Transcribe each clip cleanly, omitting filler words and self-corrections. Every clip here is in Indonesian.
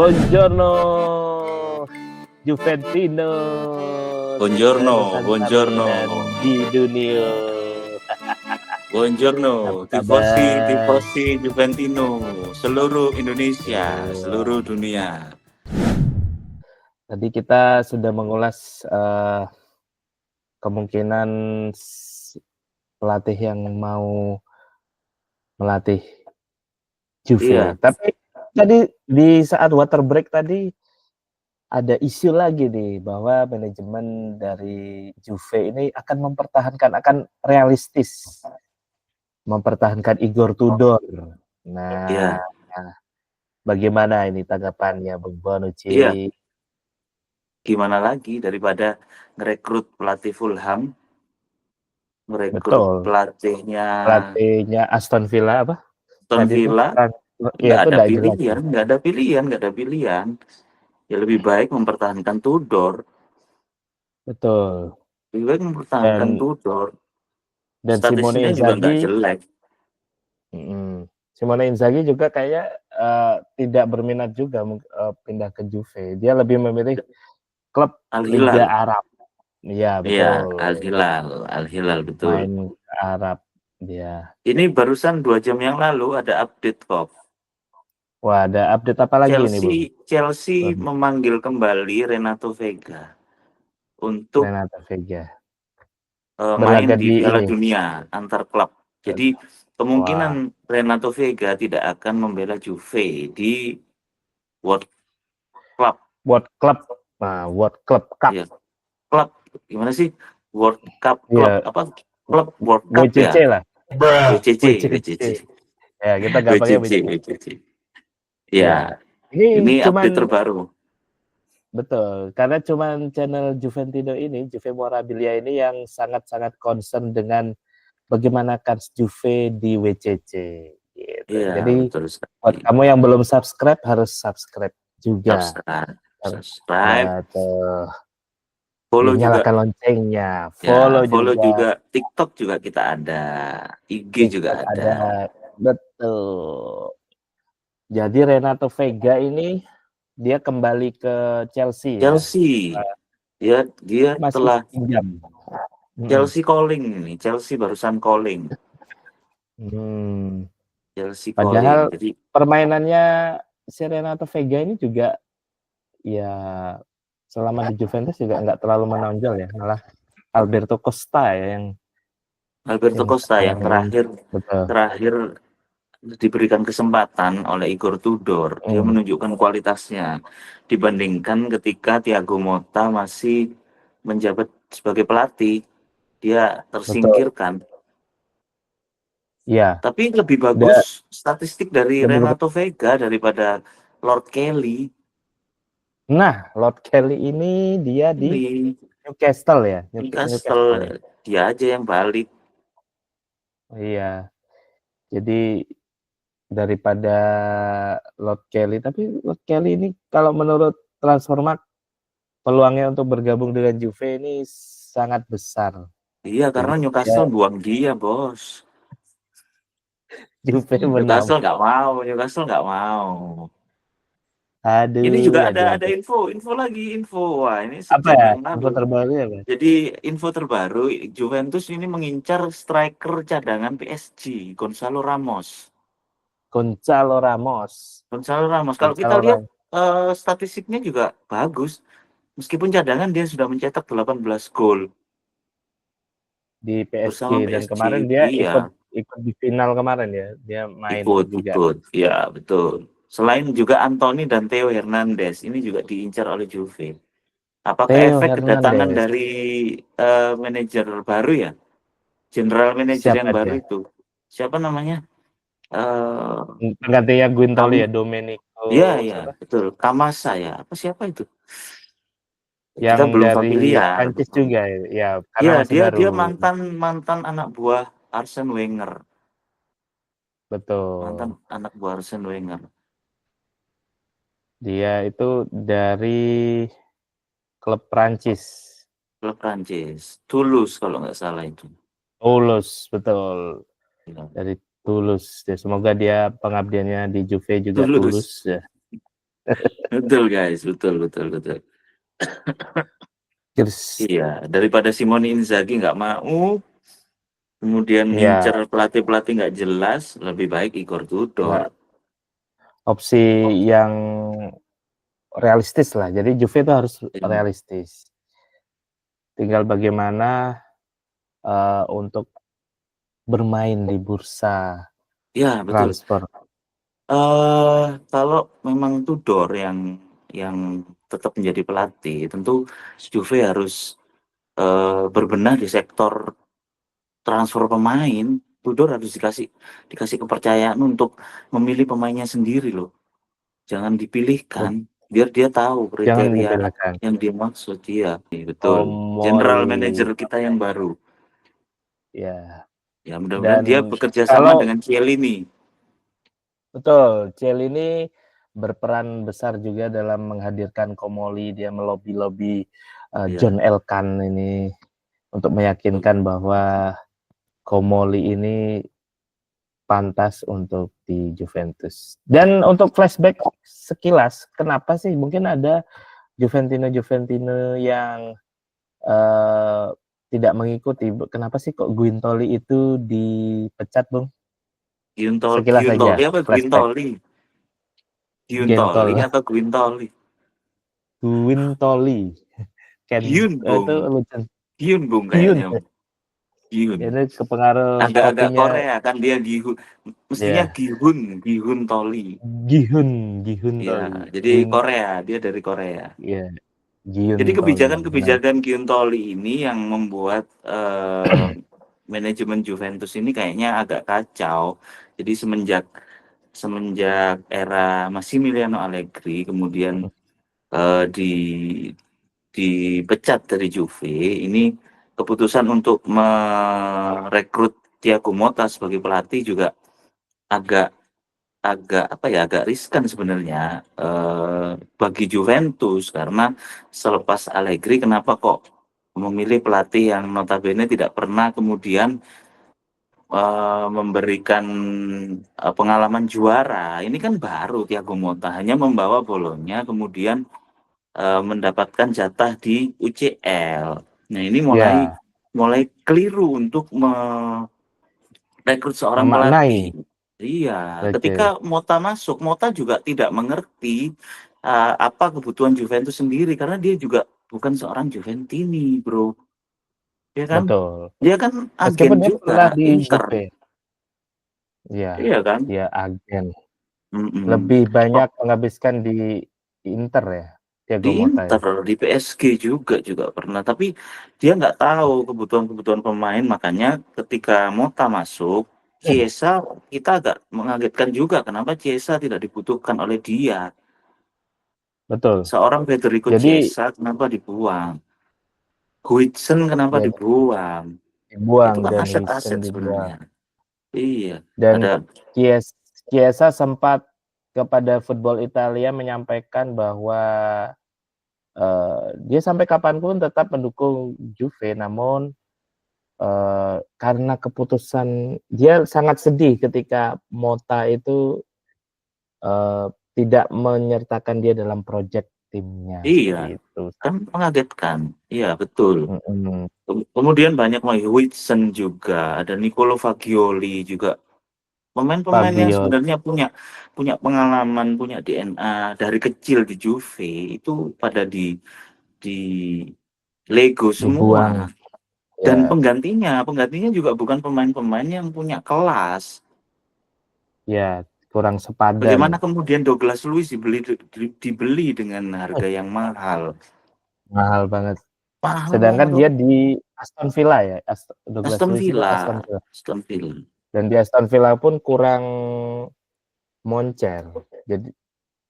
Buongiorno Juventino, Buongiorno, buongiorno, Nusantara di dunia. Apa buongiorno, tifosi, kabar? tifosi Juventino, seluruh Indonesia, Wah, seluruh dunia. tadi kita sudah mengulas kemungkinan pelatih yang mau melatih Juve. Iya, Tapi tadi di saat water break tadi ada isu lagi nih bahwa manajemen dari Juve ini akan realistis mempertahankan Igor Tudor. Nah, iya, bagaimana ini tanggapannya Bung iya. Bonucci? Gimana lagi daripada ngerekrut pelatih Fulham, merekrut Betul, pelatihnya pelatihnya Aston Villa apa Aston tadi itu? Villa, Iya nggak itu ada nggak jelas ya. pilihan, nggak ada pilihan, nggak ada pilihan. Ya lebih baik mempertahankan Tudor, Betul. lebih baik mempertahankan Dan Tudor. Simone Statistiknya juga nggak Inzaghi, jelek. Simone Inzaghi juga kayak tidak berminat juga pindah ke Juve. Dia lebih memilih klub Al Liga Hilal. Arab. Iya Iya, betul. Al Hilal, Al Hilal betul. Main ke Arab dia. Ini barusan 2 jam yang lalu ada update kok. Wah, ada update apa lagi ini, Bung? Chelsea Bung memanggil kembali Renato Vega untuk Renato Vega. main Berlaga di di Piala ini. Dunia antar klub. Jadi kemungkinan Wah, Renato Vega tidak akan membela Juve di World Club. World Club. Nah, World Club Cup. Ya, klub gimana sih? World Cup klub Iya, apa? Klub World Cup WCC ya? lah. WCC, WCC. WCC, Ya, kita gampangnya WCC, WCC. WCC. Ya. Ya, Ini ini update cuman terbaru. betul, karena cuman channel Juventino ini, Juve Morabilia ini yang sangat-sangat concern dengan bagaimana kans Juve di WCC gitu. Iya, Jadi betul sekali. buat kamu yang belum subscribe harus subscribe juga. Subscribe, Harus subscribe, betul. follow juga. Nyalakan loncengnya, Ya, follow follow juga, juga. TikTok juga kita ada, IG juga TikTok ada. ada. Betul. Jadi Renato Vega ini dia kembali ke Chelsea ya. Chelsea, dia Masih telah pinjam. Chelsea calling ini. Chelsea barusan calling. Hmm. Chelsea calling. Padahal Jadi permainannya si Renato Vega ini juga ya selama di Juventus juga nggak terlalu menonjol ya, malah Alberto Costa ya Alberto yang Costa sekarang yang ini betul. terakhir diberikan kesempatan oleh Igor Tudor, dia Hmm, menunjukkan kualitasnya dibandingkan ketika Thiago Motta masih menjabat sebagai pelatih, dia betul. tersingkirkan. Iya, Tapi lebih da- bagus statistik dari lebih Renato Vega daripada Lord Kelly. Nah, Lord Kelly ini dia di Ini Newcastle ya, Newcastle, Newcastle ya. dia aja yang balik. Iya, jadi daripada Lord Kelly, tapi Lord Kelly ini kalau menurut Transfermarkt peluangnya untuk bergabung dengan Juve ini sangat besar. Iya, Jadi karena dia Newcastle buang dia, bos. Juve Newcastle menambah. nggak mau, Newcastle nggak mau. Ini Aduh, juga aduh, ada aduh. info lagi info. Wah, ini Apa sejam ya? yang Info lalu. terbaru ya, Mas? Jadi info terbaru, Juventus ini mengincar striker cadangan PSG, Gonzalo Ramos. Gonzalo Ramos. Gonzalo Ramos. Kalau kita Gonzalo lihat Ramos statistiknya juga bagus. Meskipun cadangan dia sudah mencetak 18 gol di bersama PSG dan kemarin PSG. dia ikut Iya, ikut di final kemarin ya. Dia main juga. ikut. Ya, betul. Selain juga Anthony dan Theo Hernandez, ini juga diincar oleh Juve. Apakah Theo efek kedatangan Hernandez. dari manajer baru ya? General manager yang Siapa baru dia? itu. Siapa namanya? Eh Penggantinya Kam Guintoli ya, Domenico ya, siapa? betul. Kamasa ya. Apa siapa itu? Yang Kita belum dari familiar. Prancis juga ya, karena Ya, masih dia baru. mantan mantan anak buah Arsene Wenger. Mantan Betul. anak buah Arsene Wenger. Dia itu dari klub Prancis. Klub Prancis. Toulouse kalau nggak salah itu. Toulouse, betul. Ya. Dari Toulouse. Ya, semoga dia pengabdiannya di Juve juga Toulouse. tulus ya. Betul guys, betul betul betul. Terus Iya, daripada Simone Inzaghi nggak mau, kemudian ya ngincer pelatih-pelatih nggak jelas, lebih baik Igor Tudor. nggak opsi yang realistis lah. Jadi Juve itu harus Iya. realistis. Tinggal bagaimana untuk bermain di bursa Ya, betul. transfer. Kalau memang Tudor yang tetap menjadi pelatih, tentu Juve harus, berbenah di sektor transfer pemain. Tudor harus dikasih kepercayaan untuk memilih pemainnya sendiri loh. Jangan dipilihkan, biar dia tahu Jangan kriteria dibelakang. yang dia maksud. Iya, betul. General Tomoli, manager kita yang baru. ya. Ya mudah-mudahan dia Dan bekerja sama kalau dengan Chiellini. betul, Chiellini berperan besar juga dalam menghadirkan Tomoli. Dia melobi-lobi Iya, John Elkann ini untuk meyakinkan bahwa Tomoli ini pantas untuk di Juventus. Dan untuk flashback sekilas, kenapa sih mungkin ada Juventino yang tidak mengikuti? Kenapa sih kok Guintoli itu dipecat, Bung? Sekilas saja, Giuntoli apa flashback. Guintoli? Giuntoli Gentol, atau Guintoli? Guintoli, Giun, itu Bung. lucu. Giun, Bung, Hyun, kayaknya. Giun. ini kepengaruh Agak-agak kopinya Korea kan dia mestinya ya Gihun Toli. Gihun Toli, Ya, jadi Korea, dia dari Korea. ya Gihun Jadi Toli. Nah, kebijakan-kebijakan Giuntoli ini yang membuat manajemen Juventus ini kayaknya agak kacau. Jadi semenjak semenjak era Massimiliano Allegri kemudian eh, di dipecat dari Juve, ini keputusan untuk merekrut Thiago Motta sebagai pelatih juga agak agak apa ya agak riskan sebenarnya bagi Juventus karena selepas Allegri kenapa kok memilih pelatih yang notabene tidak pernah kemudian memberikan pengalaman juara. Ini kan baru Thiago Motta hanya membawa Bolonya kemudian mendapatkan jatah di UCL. Nah, ini mulai ya mulai keliru untuk merekrut seorang memaknai. pelatih. Iya, Oke, ketika Motta masuk, Motta juga tidak mengerti apa kebutuhan Juventus sendiri karena dia juga bukan seorang Juventini, Bro. Ya kan? betul. Dia kan agen Meskipun dia juga, pernah di Inter. Juve, ya Iya kan? dia agen. Mm-mm. Lebih Oh, banyak menghabiskan di Inter ya, Thiago di Motta ya. Inter, di PSG juga pernah, tapi dia nggak tahu kebutuhan-kebutuhan pemain, makanya ketika Mota masuk, Chiesa kita agak mengagetkan juga kenapa Chiesa tidak dibutuhkan oleh dia. Betul. Seorang Federico Jadi Chiesa kenapa dibuang? Huijsen kenapa ya dibuang? Itu dibuang kan dan Wilson aset-aset dibuang. sebenarnya. Iya, Dan ada Chiesa sempat kepada Football Italia menyampaikan bahwa dia sampai kapanpun tetap mendukung Juve, namun karena keputusan dia sangat sedih ketika Mota itu tidak menyertakan dia dalam proyek timnya iya, seperti itu. kan mengagetkan. Iya, betul. Mhm, Kemudian banyak lagi Huijsen juga, ada Nicolo Fagioli juga. Pemain-pemain yang Fabio sebenarnya punya punya pengalaman, punya DNA dari kecil di Juve itu pada di Lego dibuang semua. Dan ya penggantinya juga bukan pemain-pemain yang punya kelas. ya kurang sepadan, Bagaimana kemudian Douglas Luiz dibeli dengan harga yang mahal? mahal banget. Mahal Sedangkan banget. dia di Aston Villa ya, Douglas Aston Luiz itu Aston Villa, Villa. Aston Villa. Dan di Aston Villa pun kurang moncer. Jadi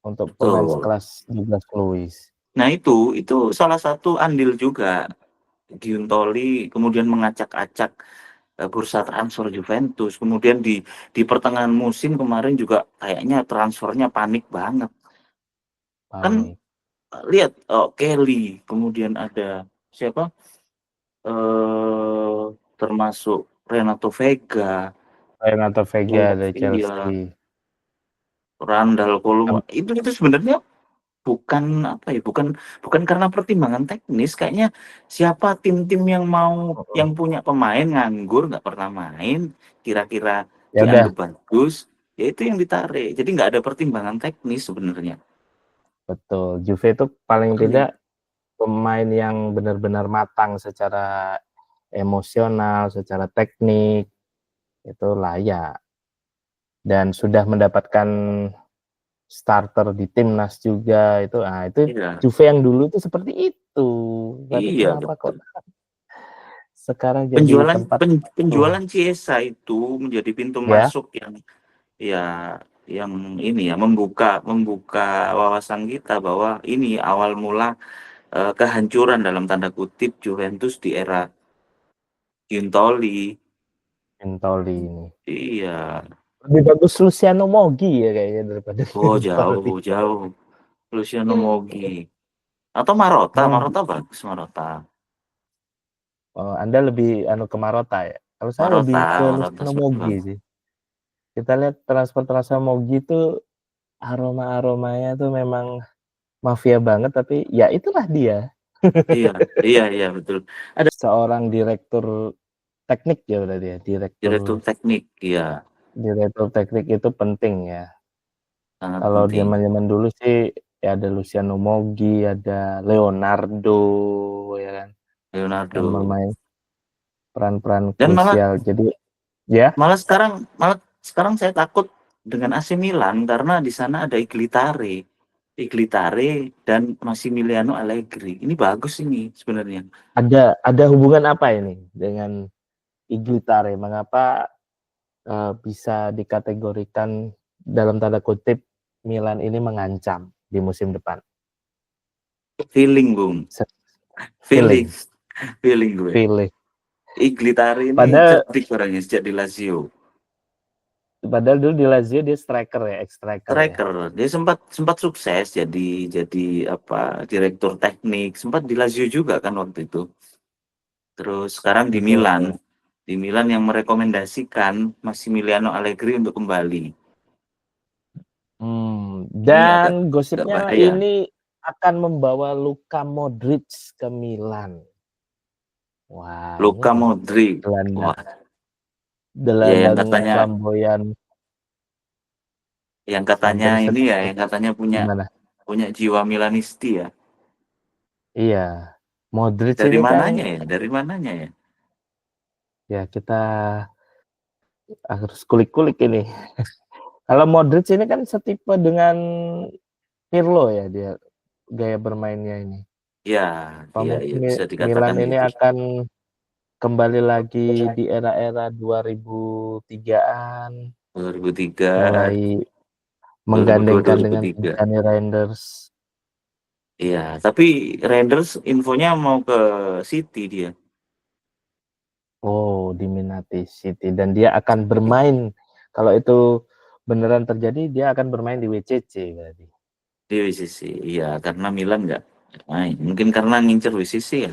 untuk pemain Betul. sekelas Douglas Luiz. Nah itu salah satu andil juga Giuntoli kemudian mengacak-acak bursa transfer Juventus. Kemudian di pertengahan musim kemarin juga kayaknya transfernya panik banget. Kan Panik. lihat Kelly, kemudian ada siapa? eh Termasuk Renato Vega, Renato Vega dari iya, Chelsea. Randal Koluma. Itu sebenarnya bukan apa ya, bukan karena pertimbangan teknis, kayaknya siapa tim-tim yang mau Mhm. yang punya pemain nganggur, nggak pernah main, kira-kira Ya udah, dianggap bagus, ya itu yang ditarik. Jadi nggak ada pertimbangan teknis sebenarnya. betul. Juve itu paling Balik. tidak pemain yang benar-benar matang secara emosional, secara teknik, itu layak. Dan sudah mendapatkan starter di timnas juga itu, itu Iya, Juve yang dulu itu seperti itu. Tapi iya kenapa kok betul. sekarang jadi Penjualan tempat penjualan Chiesa itu menjadi pintu ya, masuk yang ya yang ini ya membuka membuka wawasan kita bahwa ini awal mula kehancuran dalam tanda kutip Juventus di era Giuntoli. Mentoli ini. Iya. Lebih bagus Luciano Moggi ya kayaknya daripada Oh Mentoli. jauh jauh. Luciano Moggi atau Marotta, Moggi. Marotta bagus Marotta. Oh, Anda lebih ke Marotta ya? Kalau saya Marotta, lebih ke Marotta Luciano sebenarnya Moggi bagus. sih. Kita lihat transfer-transfer Moggi itu aroma-aromanya tuh memang mafia banget, tapi ya itulah dia. Iya, iya, iya betul. Ada Seorang direktur teknik ya berarti ya, direktur direktur teknik, iya direktur teknik itu penting ya. sangat Kalau penting. zaman-zaman dulu sih ya ada Luciano Moggi, ada Leonardo ya kan, yang Leonardo. bermain peran-peran Dan malah krusial. Jadi ya malah sekarang saya takut dengan AC Milan karena di sana ada Iglitare. Iglitare dan Massimiliano Allegri. Ini bagus ini sebenarnya. ada hubungan apa ini dengan Iglitare? Mengapa bisa dikategorikan dalam tanda kutip Milan ini mengancam di musim depan? Feeling, Bung. Feeling, Feeling, feeling gue. feeling. Iglitare ini Padahal cerdik orangnya sejak di Lazio. padahal dulu di Lazio dia striker ya, ex striker ya. Striker, dia sempat sempat sukses jadi apa direktur teknik, sempat di Lazio juga kan waktu itu. Terus sekarang di Betul. Milan, di Milan yang merekomendasikan Massimiliano Allegri untuk kembali. Ini agak Dan gosipnya bahaya. ini akan membawa Luka Modric ke Milan. Wah, Luka ini Modric, gelandang wah, ya gelandang flamboyan yang katanya Manchester ini ya, City. yang katanya punya Gimana? punya jiwa Milanisti ya. Iya, Modric Dari ini kan mananya ya? Dari mananya ya? ya kita harus kulik-kulik ini. Kalau Modric ini kan setipe dengan Pirlo ya dia gaya bermainnya ini. Iya, Apa iya, iya mungkin bisa Milan dikatakan ini gitu. akan kembali lagi di era-era 2003-an, 2003, mulai 2002, menggandengkan dengan 2003. Gianni Reinders. Iya, tapi Renders infonya mau ke City dia. Oh, diminati City dan dia akan bermain kalau itu beneran terjadi dia akan bermain di WCC berarti. Di WCC, iya karena Milan nggak main. Mungkin karena ngincer WCC ya.